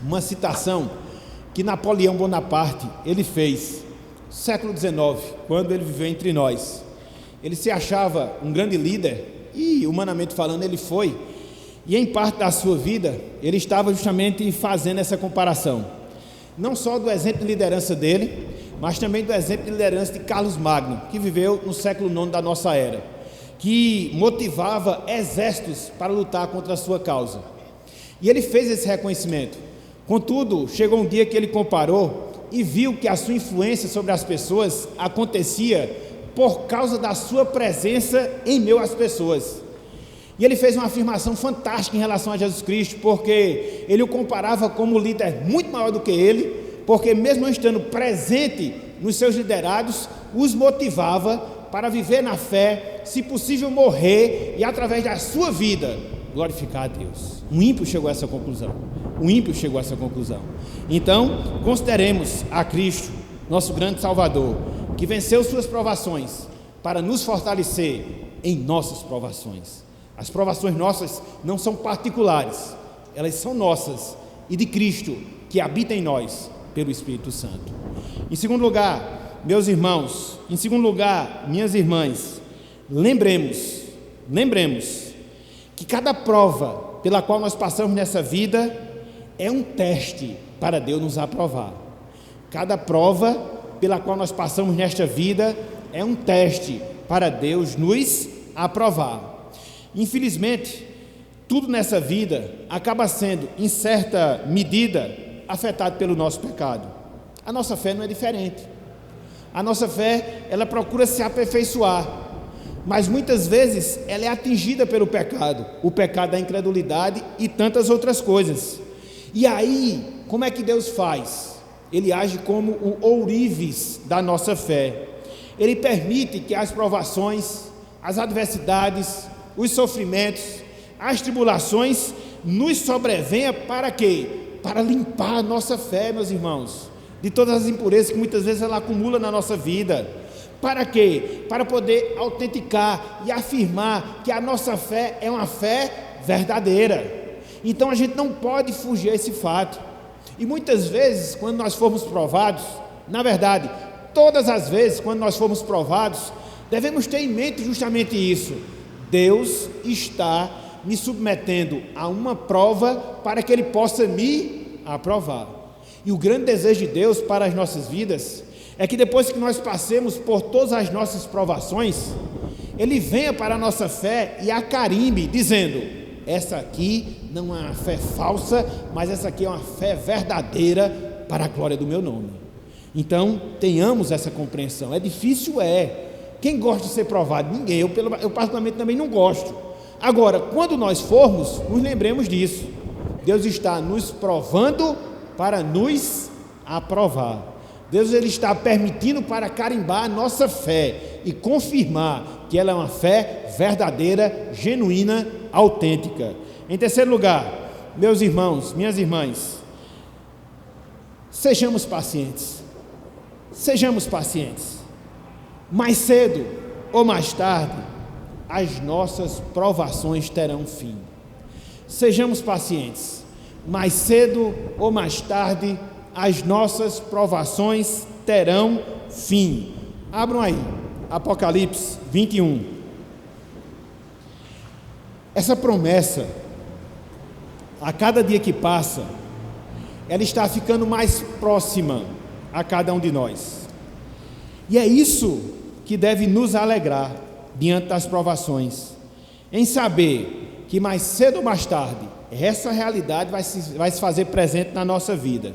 uma citação que Napoleão Bonaparte, ele fez, século XIX, quando ele viveu entre nós. Ele se achava um grande líder, e humanamente falando ele foi, e em parte da sua vida, ele estava justamente fazendo essa comparação, não só do exemplo de liderança dele, mas também do exemplo de liderança de Carlos Magno, que viveu no século IX da nossa era, que motivava exércitos para lutar contra a sua causa. E ele fez esse reconhecimento. Contudo, chegou um dia que ele comparou e viu que a sua influência sobre as pessoas acontecia por causa da sua presença em meio às pessoas. E ele fez uma afirmação fantástica em relação a Jesus Cristo, porque ele o comparava como líder muito maior do que ele, porque mesmo estando presente nos seus liderados, os motivava para viver na fé, se possível morrer, e através da sua vida, glorificar a Deus. Um ímpio chegou a essa conclusão. Então, consideremos a Cristo, nosso grande Salvador, que venceu suas provações, para nos fortalecer em nossas provações. As provações nossas não são particulares, elas são nossas, e de Cristo, que habita em nós, pelo Espírito Santo. Em segundo lugar, meus irmãos, minhas irmãs, lembremos que cada prova pela qual nós passamos nessa vida é um teste para Deus nos aprovar. Cada prova pela qual nós passamos nesta vida é um teste para Deus nos aprovar. Infelizmente, tudo nessa vida acaba sendo, em certa medida, afetado pelo nosso pecado. A nossa fé não é diferente. A nossa fé, ela procura se aperfeiçoar, mas muitas vezes ela é atingida pelo pecado, o pecado da incredulidade e tantas outras coisas. E aí, como é que Deus faz? Ele age como o ourives da nossa fé. Ele permite que as provações, as adversidades, os sofrimentos, as tribulações nos sobrevenham para quê? Para limpar a nossa fé, meus irmãos, de todas as impurezas que muitas vezes ela acumula na nossa vida. Para quê? Para poder autenticar e afirmar que a nossa fé é uma fé verdadeira. Então a gente não pode fugir a esse fato. E muitas vezes, quando nós formos provados, na verdade, todas as vezes quando nós formos provados, devemos ter em mente justamente isso. Deus está me submetendo a uma prova para que Ele possa me aprovar. E o grande desejo de Deus para as nossas vidas é que depois que nós passemos por todas as nossas provações, Ele venha para a nossa fé e a carimbe, dizendo: essa aqui não é uma fé falsa, mas essa aqui é uma fé verdadeira para a glória do meu nome. Então, tenhamos essa compreensão. É difícil, Quem gosta de ser provado? Ninguém. Eu particularmente também não gosto. Agora, quando nós formos, nos lembremos disso. Deus está nos provando para nos aprovar. Deus ele está permitindo para carimbar a nossa fé e confirmar que ela é uma fé verdadeira, genuína, autêntica. Em terceiro lugar, meus irmãos, minhas irmãs, sejamos pacientes. Mais cedo ou mais tarde, as nossas provações terão fim. Sejamos pacientes. Mais cedo ou mais tarde, as nossas provações terão fim. Abram aí, Apocalipse 21. Essa promessa, a cada dia que passa, ela está ficando mais próxima a cada um de nós. E é isso que deve nos alegrar diante das provações, em saber que mais cedo ou mais tarde, essa realidade vai se fazer presente na nossa vida.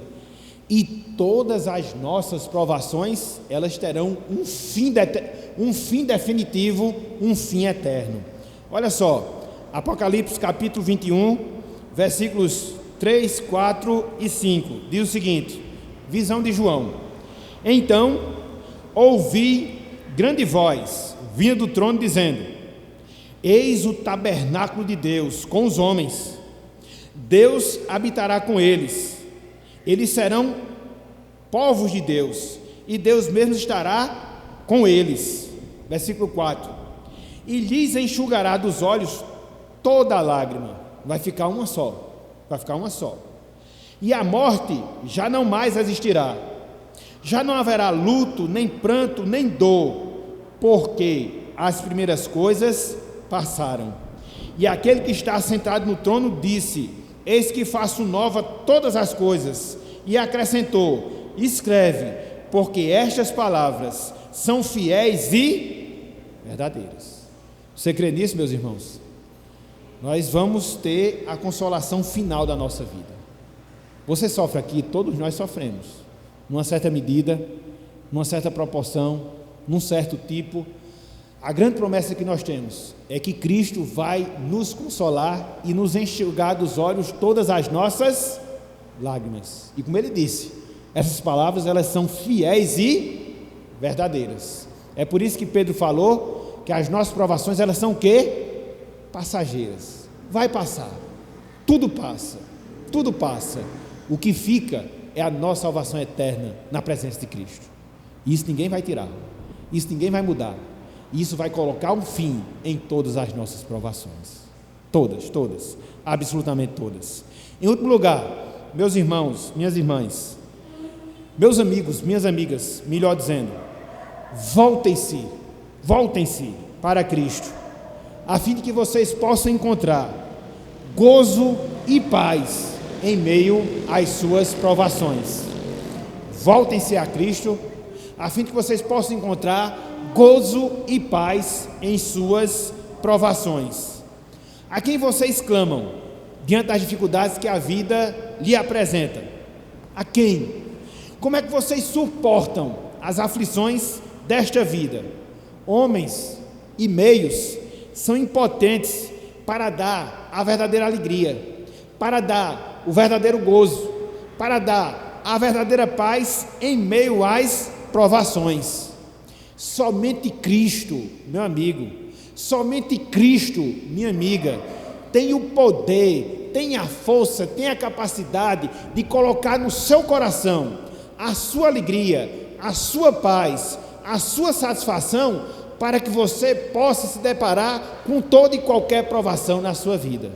E todas as nossas provações, elas terão um fim definitivo, um fim eterno. Olha só, Apocalipse capítulo 21, versículos 3, 4 e 5, diz o seguinte, visão de João: então ouvi grande voz vinda do trono dizendo: eis o tabernáculo de Deus com os homens, Deus habitará com eles, eles serão povos de Deus, e Deus mesmo estará com eles. Versículo 4: e lhes enxugará dos olhos toda a lágrima. Vai ficar uma só, e a morte já não mais existirá, já não haverá luto, nem pranto, nem dor, porque as primeiras coisas passaram. E aquele que está sentado no trono disse: eis que faço nova todas as coisas, e acrescentou: escreve, porque estas palavras são fiéis e verdadeiras. Você crê nisso, meus irmãos? Nós vamos ter a consolação final da nossa vida. Você sofre aqui, todos nós sofremos, numa certa medida, numa certa proporção, num certo tipo. A grande promessa que nós temos é que Cristo vai nos consolar e nos enxugar dos olhos todas as nossas lágrimas. E como ele disse, essas palavras, elas são fiéis e verdadeiras. É por isso que Pedro falou que as nossas provações, elas são o quê? Passageiras. Vai passar, tudo passa, tudo passa. O que fica é a nossa salvação eterna na presença de Cristo. Isso ninguém vai tirar, isso ninguém vai mudar. Isso vai colocar um fim em todas as nossas provações. Todas, absolutamente todas. Em último lugar, meus irmãos, minhas irmãs, meus amigos, minhas amigas, melhor dizendo, voltem-se para Cristo, a fim de que vocês possam encontrar gozo e paz em meio às suas provações. Voltem-se a Cristo, a fim de que vocês possam encontrar gozo e paz em suas provações. A quem vocês clamam diante das dificuldades que a vida lhe apresenta? A quem? Como é que vocês suportam as aflições desta vida? Homens e meios são impotentes para dar a verdadeira alegria, para dar o verdadeiro gozo, para dar a verdadeira paz em meio às provações. Somente Cristo, meu amigo, somente Cristo, minha amiga, tem o poder, tem a força, tem a capacidade de colocar no seu coração a sua alegria, a sua paz, a sua satisfação, para que você possa se deparar com toda e qualquer provação na sua vida.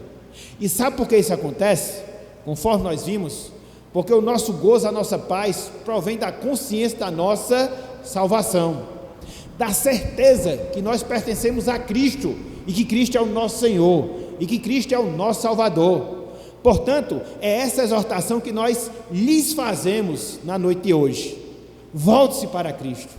E sabe por que isso acontece? Conforme nós vimos, porque o nosso gozo, a nossa paz provém da consciência da nossa salvação, da certeza que nós pertencemos a Cristo e que Cristo é o nosso Senhor e que Cristo é o nosso Salvador. Portanto, é essa exortação que nós lhes fazemos na noite de hoje. Volte-se para Cristo,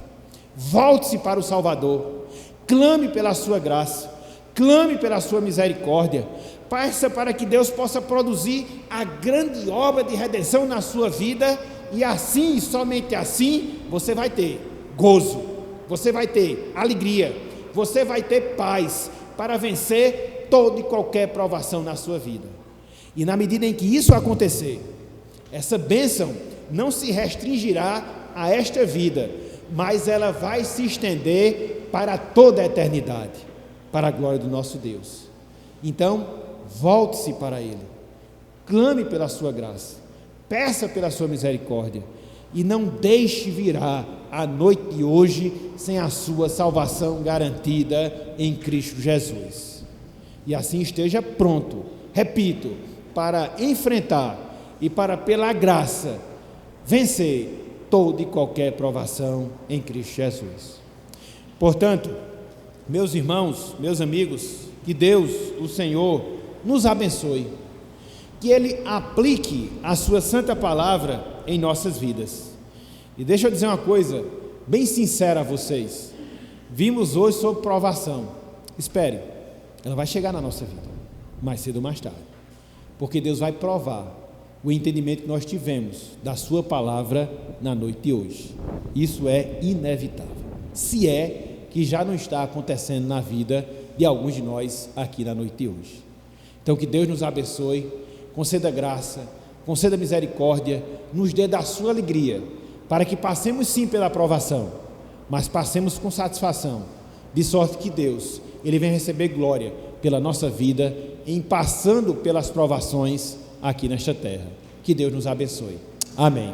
volte-se para o Salvador, clame pela sua graça, clame pela sua misericórdia, peça para que Deus possa produzir a grande obra de redenção na sua vida, e assim, somente assim, você vai ter gozo, você vai ter alegria, você vai ter paz para vencer toda e qualquer provação na sua vida. E na medida em que isso acontecer, essa bênção não se restringirá a esta vida, mas ela vai se estender para toda a eternidade, para a glória do nosso Deus. Então, volte-se para Ele, clame pela sua graça, peça pela sua misericórdia, e não deixe virar a noite de hoje sem a sua salvação garantida em Cristo Jesus. E assim esteja pronto, repito, para enfrentar e para, pela graça, vencer toda e qualquer provação em Cristo Jesus. Portanto, meus irmãos, meus amigos, que Deus, o Senhor, nos abençoe, que Ele aplique a sua santa palavra em nossas vidas. E deixa eu dizer uma coisa bem sincera a vocês. Vimos hoje sobre provação. Espere, ela vai chegar na nossa vida, mais cedo ou mais tarde, porque Deus vai provar o entendimento que nós tivemos da sua palavra na noite de hoje. Isso é inevitável, se é que já não está acontecendo na vida de alguns de nós aqui na noite de hoje. Então que Deus nos abençoe, conceda graça, conceda misericórdia, nos dê da sua alegria, para que passemos sim pela provação, mas passemos com satisfação, de sorte que Deus, Ele vem receber glória pela nossa vida, em passando pelas provações aqui nesta terra. Que Deus nos abençoe. Amém.